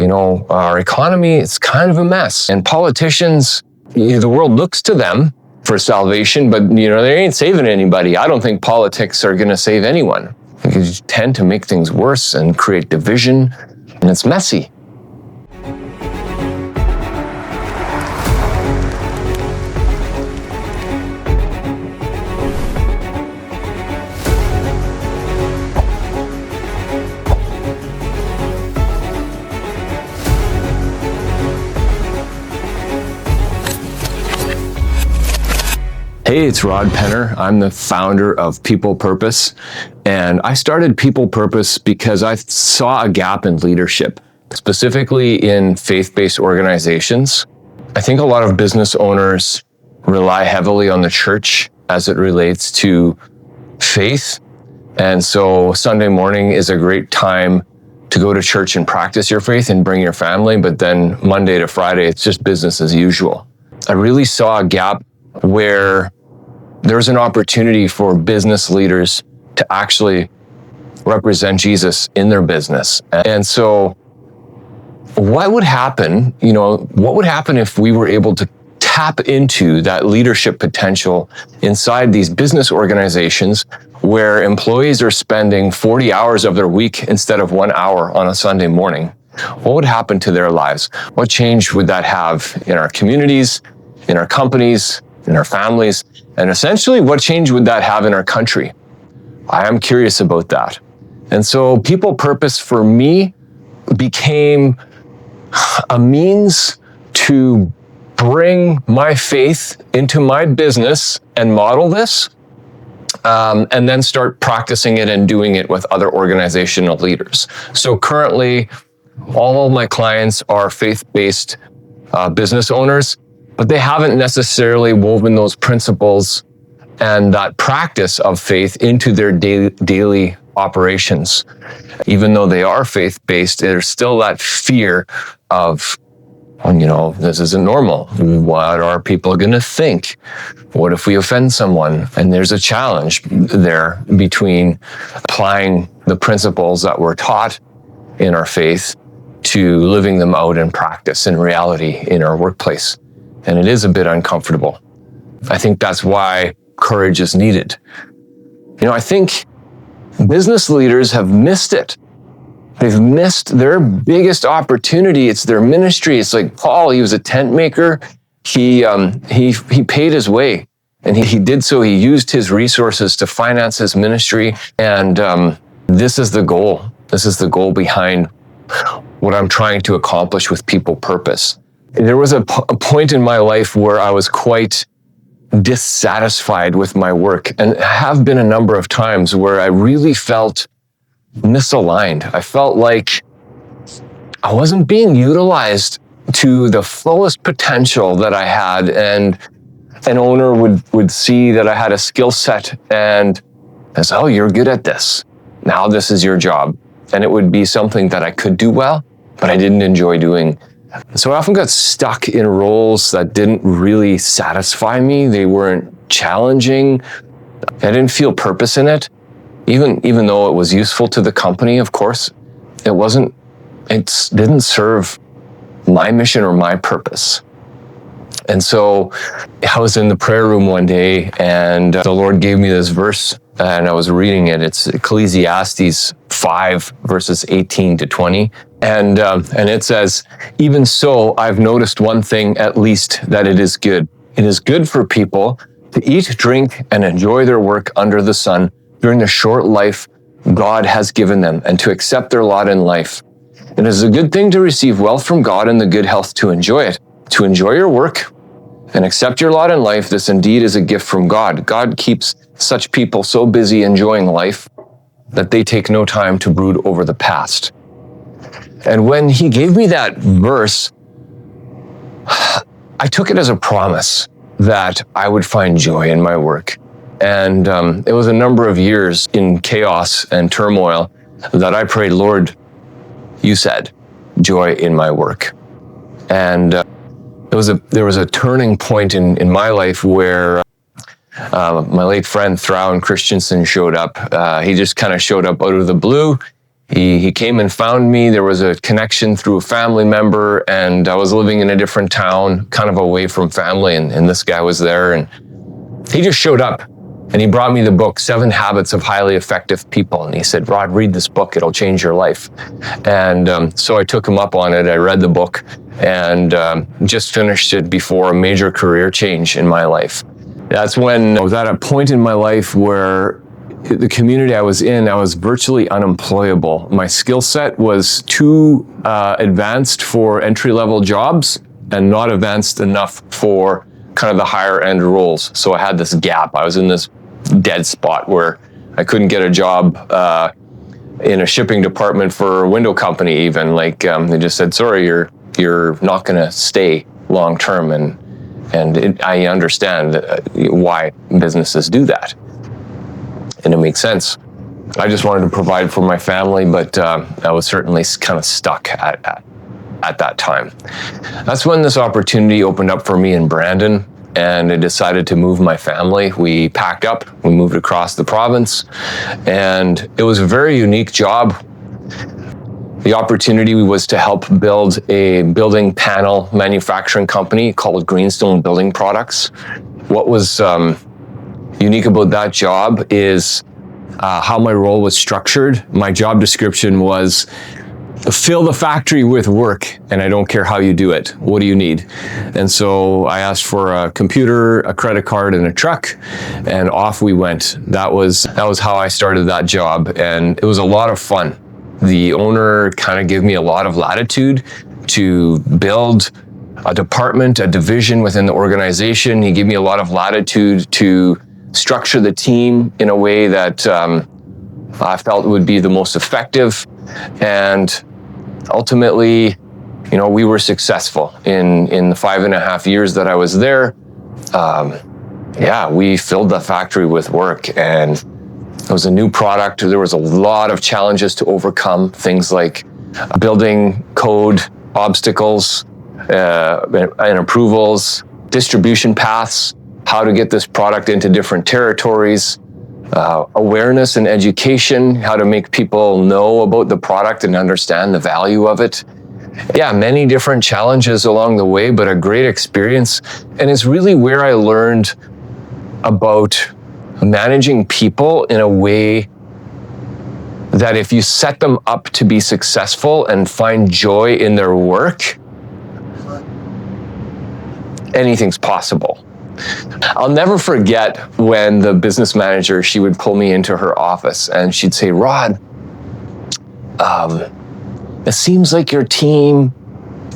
Our economy, it's kind of a mess. And politicians, the world looks to them for salvation, but they ain't saving anybody. I don't think politics are going to save anyone. They tend to make things worse and create division, and it's messy. Hey, it's Rod Penner. I'm the founder of People Purpose, and I started People Purpose because I saw a gap in leadership, specifically in faith-based organizations. I think a lot of business owners rely heavily on the church as it relates to faith, and so Sunday morning is a great time to go to church and practice your faith and bring your family, but then Monday to Friday, it's just business as usual. I really saw a gap where there's an opportunity for business leaders to actually represent Jesus in their business. And so what would happen if we were able to tap into that leadership potential inside these business organizations where employees are spending 40 hours of their week instead of 1 hour on a Sunday morning? What would happen to their lives? What change would that have in our communities, in our companies, in our families? And essentially, what change would that have in our country? I am curious about that. And so People Purpose for me became a means to bring my faith into my business and model this, and then start practicing it and doing it with other organizational leaders. So currently, all of my clients are faith-based business owners, but they haven't necessarily woven those principles and that practice of faith into their daily operations. Even though they are faith-based, there's still that fear of, this isn't normal. What are people going to think? What if we offend someone? And there's a challenge there between applying the principles that we're taught in our faith to living them out in practice, in reality, in our workplace. And it is a bit uncomfortable. I think that's why courage is needed. I think business leaders have missed it. They've missed their biggest opportunity. It's their ministry. It's like Paul, he was a tent maker. He paid his way, and he did so. He used his resources to finance his ministry. And this is the goal. This is the goal behind what I'm trying to accomplish with People Purpose. There was a point in my life where I was quite dissatisfied with my work, and have been a number of times where I really felt misaligned. I felt like I wasn't being utilized to the fullest potential that I had, and an owner would see that I had a skill set and say, "Oh, you're good at this. Now this is your job." And it would be something that I could do well, but I didn't enjoy doing. So I often got stuck in roles that didn't really satisfy me. They weren't challenging. I didn't feel purpose in it. Even though it was useful to the company, of course, it didn't serve my mission or my purpose. And so I was in the prayer room one day, and the Lord gave me this verse, and I was reading it. It's Ecclesiastes 5, verses 18 to 20. And it says, "Even so, I've noticed one thing at least, that it is good. It is good for people to eat, drink, and enjoy their work under the sun during the short life God has given them, and to accept their lot in life. It is a good thing to receive wealth from God and the good health to enjoy it. To enjoy your work and accept your lot in life, this indeed is a gift from God. God keeps such people so busy enjoying life that they take no time to brood over the past." And when he gave me that verse, I took it as a promise that I would find joy in my work. And it was a number of years in chaos and turmoil that I prayed, "Lord, you said joy in my work." And there was a turning point in my life where my late friend Throwan Christensen showed up. He just kind of showed up out of the blue. He came and found me. There was a connection through a family member, and I was living in a different town, kind of away from family, and this guy was there, and he just showed up, and he brought me the book, 7 Habits of Highly Effective People, and he said, Rod, read this book, it'll change your life. And so I took him up on it. I read the book, and just finished it before a major career change in my life. That's when I was at a point in my life where the community I was in, I was virtually unemployable. My skill set was too advanced for entry-level jobs and not advanced enough for kind of the higher end roles. So I had this gap. I was in this dead spot where I couldn't get a job in a shipping department for a window company even. Like they just said, sorry, you're not going to stay long term. And I understand why businesses do that. And it makes sense. I just wanted to provide for my family, but I was certainly kind of stuck at that time. That's when this opportunity opened up for me in Brandon, and I decided to move my family. We packed up, we moved across the province, and it was a very unique job. The opportunity was to help build a building panel manufacturing company called Greenstone Building Products. What was unique about that job is how my role was structured. My job description was fill the factory with work, and I don't care how you do it. What do you need? And so I asked for a computer, a credit card, and a truck, and off we went. That was how I started that job, and it was a lot of fun. The owner kind of gave me a lot of latitude to build a department, a division within the organization. He gave me a lot of latitude to structure the team in a way that I felt would be the most effective. And ultimately, we were successful in the 5.5 years that I was there. We filled the factory with work, and it was a new product. There was a lot of challenges to overcome, things like building code obstacles and approvals, distribution paths, how to get this product into different territories, awareness and education, how to make people know about the product and understand the value of it. Yeah, many different challenges along the way, but a great experience. And it's really where I learned about managing people in a way that if you set them up to be successful and find joy in their work, anything's possible. I'll never forget when the business manager, she would pull me into her office and she'd say, Rod, it seems like your team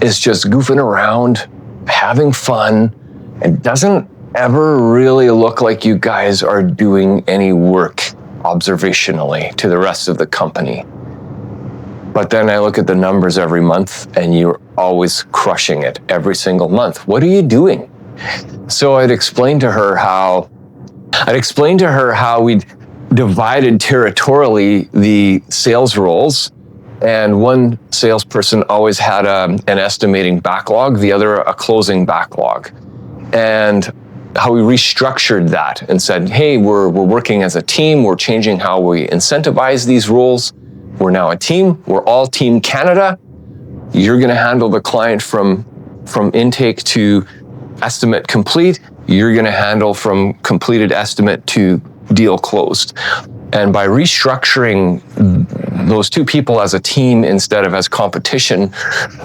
is just goofing around, having fun, and doesn't ever really look like you guys are doing any work observationally to the rest of the company. But then I look at the numbers every month and you're always crushing it every single month. What are you doing? So I'd explain to her how we'd divided territorially the sales roles, and one salesperson always had an estimating backlog, the other a closing backlog, and how we restructured that and said, hey, we're working as a team, we're changing how we incentivize these roles. We're now a team, we're all Team Canada. You're gonna handle the client from intake to estimate complete. You're gonna handle from completed estimate to deal closed. And by restructuring those two people as a team instead of as competition,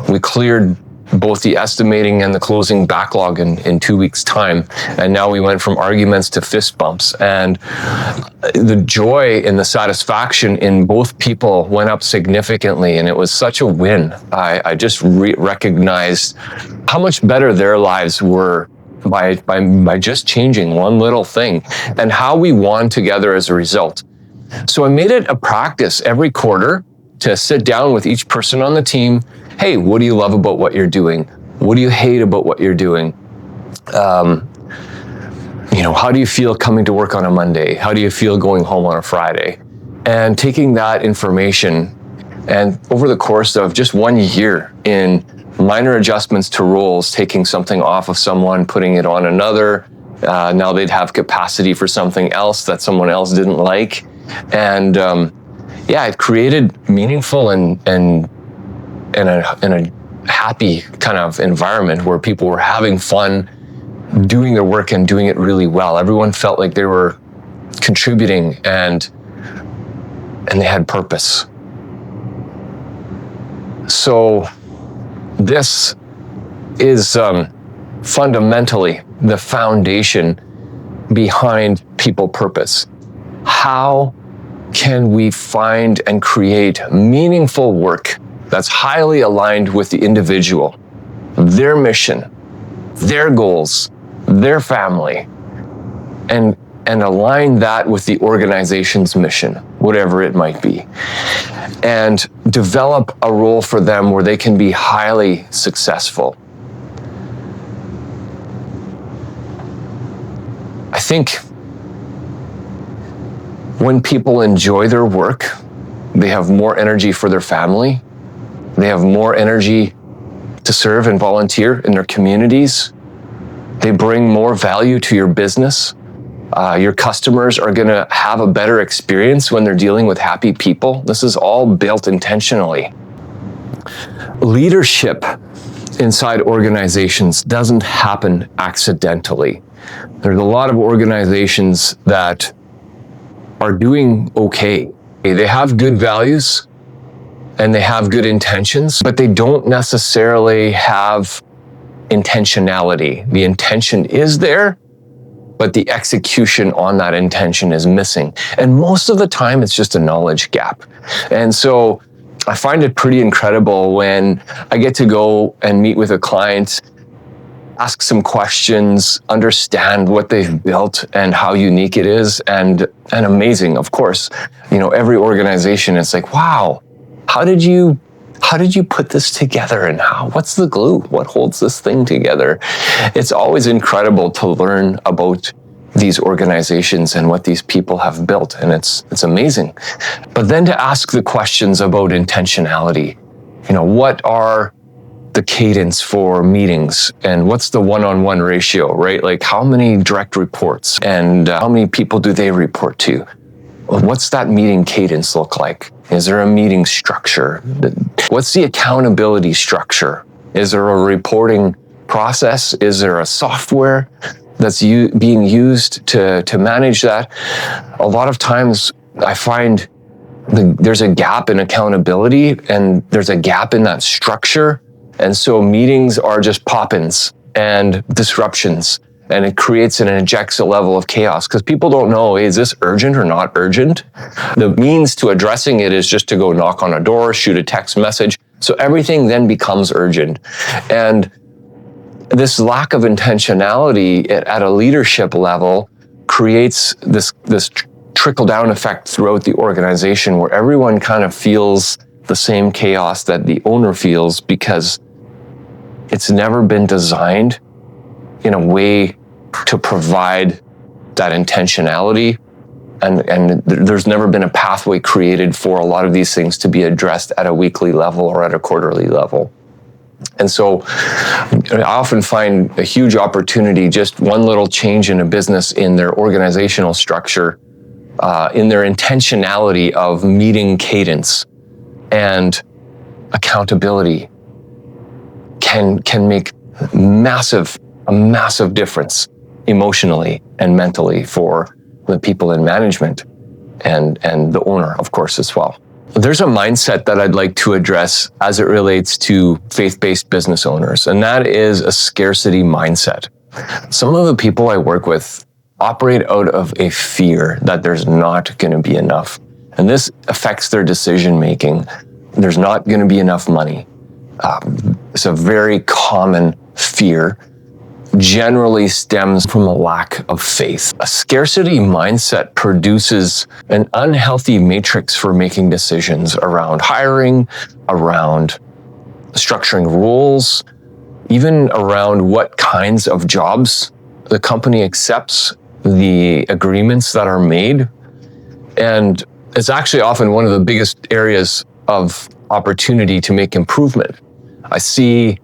we cleared both the estimating and the closing backlog in 2 weeks' time. And now we went from arguments to fist bumps. And the joy and the satisfaction in both people went up significantly. And it was such a win. I just recognized how much better their lives were by just changing one little thing, and how we won together as a result. So I made it a practice every quarter to sit down with each person on the team. Hey, what do you love about what you're doing? What do you hate about what you're doing? How do you feel coming to work on a Monday? How do you feel going home on a Friday? And taking that information, and over the course of just 1 year, in minor adjustments to roles, taking something off of someone, putting it on another, now they'd have capacity for something else that someone else didn't like. And yeah, it created meaningful and a happy kind of environment where people were having fun doing their work and doing it really well. Everyone felt like they were contributing and they had purpose. So this is fundamentally the foundation behind people purpose. How can we find and create meaningful work that's highly aligned with the individual, their mission, their goals, their family, and align that with the organization's mission, whatever it might be, and develop a role for them where they can be highly successful. I think when people enjoy their work, they have more energy for their family. They have more energy to serve and volunteer in their communities. They bring more value to your business. Your customers are going to have a better experience when they're dealing with happy people. This is all built intentionally. Leadership inside organizations doesn't happen accidentally. There's a lot of organizations that are doing okay. They have good values and they have good intentions, but they don't necessarily have intentionality. The intention is there, but the execution on that intention is missing. And most of the time, it's just a knowledge gap. And so I find it pretty incredible when I get to go and meet with a client, ask some questions, understand what they've built and how unique it is, and amazing, of course. You know, every organization is like, wow, how did you put this together, and what's the glue? What holds this thing together? It's always incredible to learn about these organizations and what these people have built, and it's amazing. But then to ask the questions about intentionality, you know, what are the cadence for meetings, and what's the one-on-one ratio, right? Like how many direct reports and how many people do they report to? What's that meeting cadence look like? Is there a meeting structure? What's the accountability structure? Is there a reporting process? Is there a software that's being used to manage that? A lot of times I find there's a gap in accountability and there's a gap in that structure. And so meetings are just pop-ins and disruptions, and it creates and injects a level of chaos because people don't know, hey, is this urgent or not urgent? The means to addressing it is just to go knock on a door, shoot a text message. So everything then becomes urgent. And this lack of intentionality at a leadership level creates this trickle-down effect throughout the organization where everyone kind of feels the same chaos that the owner feels because it's never been designed in a way to provide that intentionality, and there's never been a pathway created for a lot of these things to be addressed at a weekly level or at a quarterly level. And so I often find a huge opportunity, just one little change in a business in their organizational structure, in their intentionality of meeting cadence and accountability can make a massive difference emotionally and mentally for the people in management and the owner, of course, as well. There's a mindset that I'd like to address as it relates to faith-based business owners, and that is a scarcity mindset. Some of the people I work with operate out of a fear that there's not going to be enough. And this affects their decision-making. There's not going to be enough money. It's a very common fear, generally stems from a lack of faith. A scarcity mindset produces an unhealthy matrix for making decisions around hiring, around structuring roles, even around what kinds of jobs the company accepts, the agreements that are made. And it's actually often one of the biggest areas of opportunity to make improvement. I see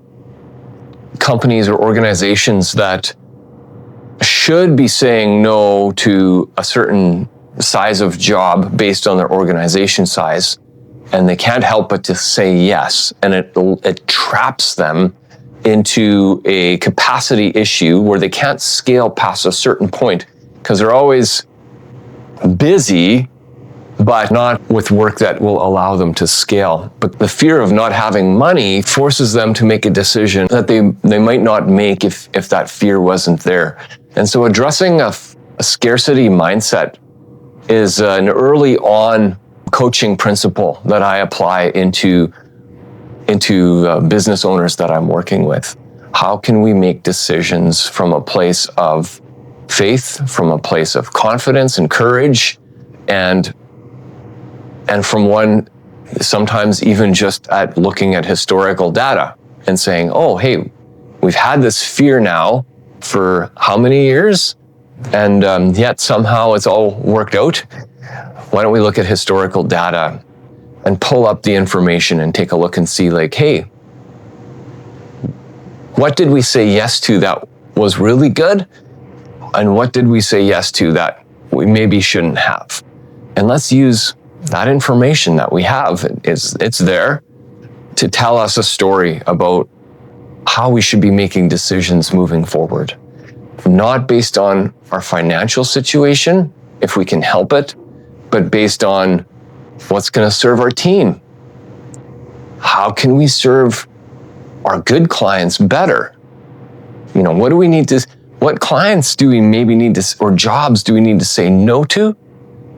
companies or organizations that should be saying no to a certain size of job based on their organization size, and they can't help but to say yes, and it traps them into a capacity issue where they can't scale past a certain point because they're always busy, but not with work that will allow them to scale. But the fear of not having money forces them to make a decision that they might not make if that fear wasn't there. And so addressing a scarcity mindset is an early on coaching principle that I apply into business owners that I'm working with. How can we make decisions from a place of faith, from a place of confidence and courage, and from one sometimes even just at looking at historical data and saying, oh, hey, we've had this fear now for how many years? And yet somehow it's all worked out. Why don't we look at historical data and pull up the information and take a look and see, like, hey, what did we say yes to that was really good? And what did we say yes to that we maybe shouldn't have? And let's use that information that we have. It's there to tell us a story about how we should be making decisions moving forward. Not based on our financial situation, if we can help it, but based on what's going to serve our team. How can we serve our good clients better? You know, what clients do we maybe need to, or jobs do we need to say no to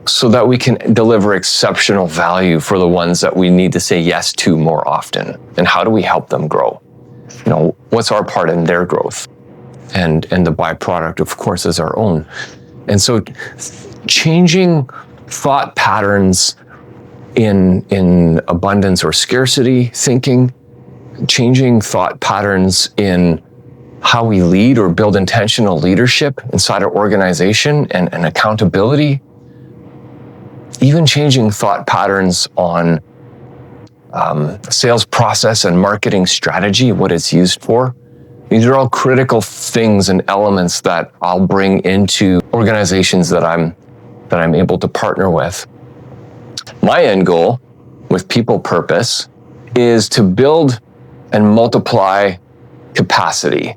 so that we can deliver exceptional value for the ones that we need to say yes to more often? And how do we help them grow? You know, what's our part in their growth? And the byproduct, of course, is our own. And so changing thought patterns in abundance or scarcity thinking, changing thought patterns in how we lead or build intentional leadership inside our organization and accountability, even changing thought patterns on sales process and marketing strategy, what it's used for. These are all critical things and elements that I'll bring into organizations that I'm able to partner with. My end goal with People Purpose is to build and multiply capacity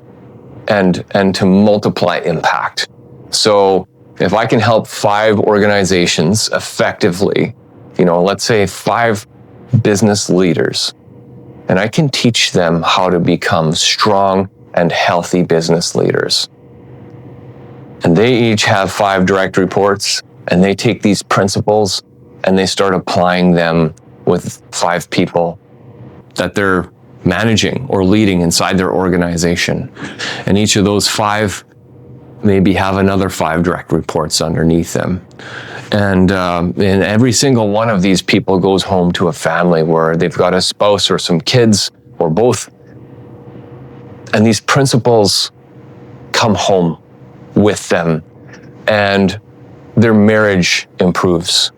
and to multiply impact. So if I can help 5 organizations effectively, you know, let's say 5 business leaders, and I can teach them how to become strong and healthy business leaders. And they each have 5 direct reports, and they take these principles and they start applying them with 5 people that they're managing or leading inside their organization. And each of those 5 maybe have another 5 direct reports underneath them. And every single one of these people goes home to a family where they've got a spouse or some kids or both. And these principles come home with them, and their marriage improves.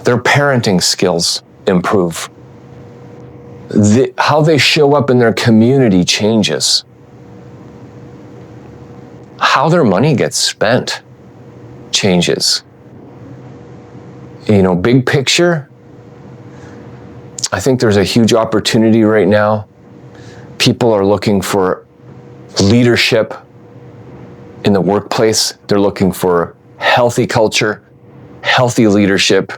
Their parenting skills improve. How they show up in their community changes. How their money gets spent changes. You know, big picture, I think there's a huge opportunity right now. People are looking for leadership in the workplace. They're looking for healthy culture, healthy leadership.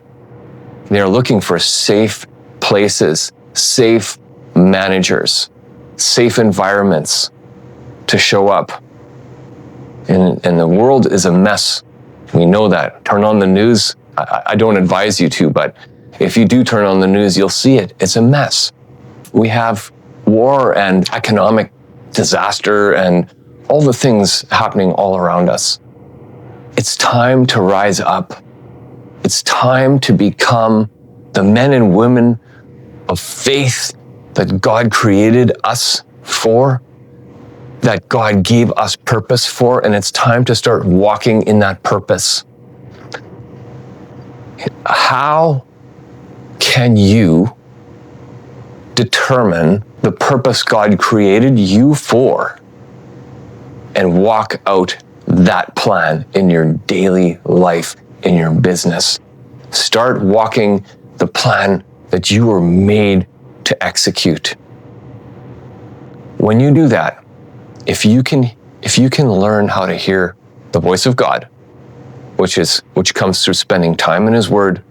They're looking for safe places, safe managers, safe environments to show up. And the world is a mess. We know that. Turn on the news. I don't advise you to, but if you do turn on the news, you'll see it. It's a mess. We have war and economic disaster and all the things happening all around us. It's time to rise up. It's time to become the men and women of faith that God created us for, that God gave us purpose for, and it's time to start walking in that purpose. How can you determine the purpose God created you for and walk out that plan in your daily life in your business. Start walking the plan that you were made to execute. When you do that, if you can learn how to hear the voice of God, which comes through spending time in His Word,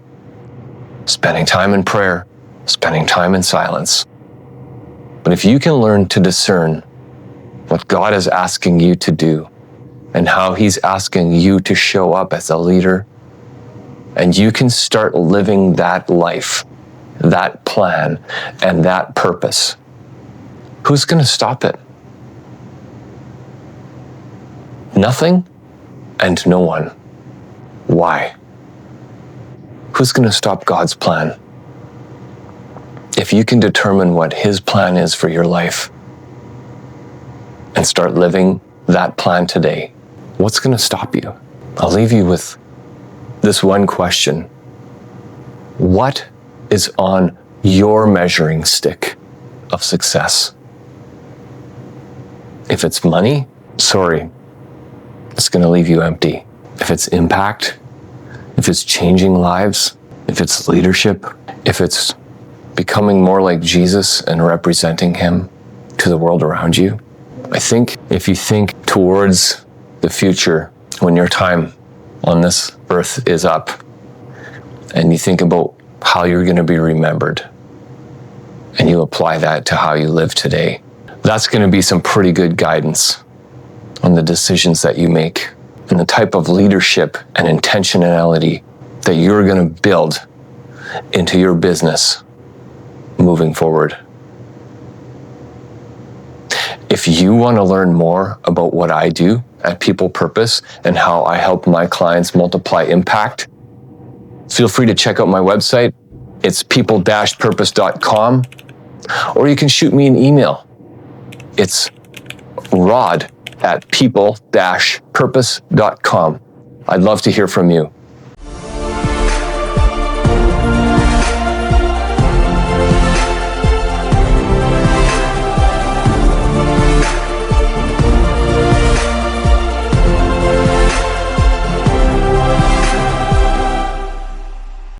spending time in prayer, spending time in silence. But if you can learn to discern what God is asking you to do and how He's asking you to show up as a leader, and you can start living that life, that plan, and that purpose, who's going to stop it? Nothing and no one. Why? Who's going to stop God's plan? If you can determine what His plan is for your life and start living that plan today, what's going to stop you? I'll leave you with this one question. What is on your measuring stick of success? If it's money, sorry, it's going to leave you empty. If it's impact, if it's changing lives, if it's leadership, if it's becoming more like Jesus and representing Him to the world around you, I think if you think towards the future when your time on this earth is up and you think about how you're going to be remembered and you apply that to how you live today, that's going to be some pretty good guidance on the decisions that you make and the type of leadership and intentionality that you're going to build into your business moving forward. If you want to learn more about what I do at People Purpose and how I help my clients multiply impact, feel free to check out my website. It's people-purpose.com, or you can shoot me an email. It's rod@people-purpose.com. I'd love to hear from you.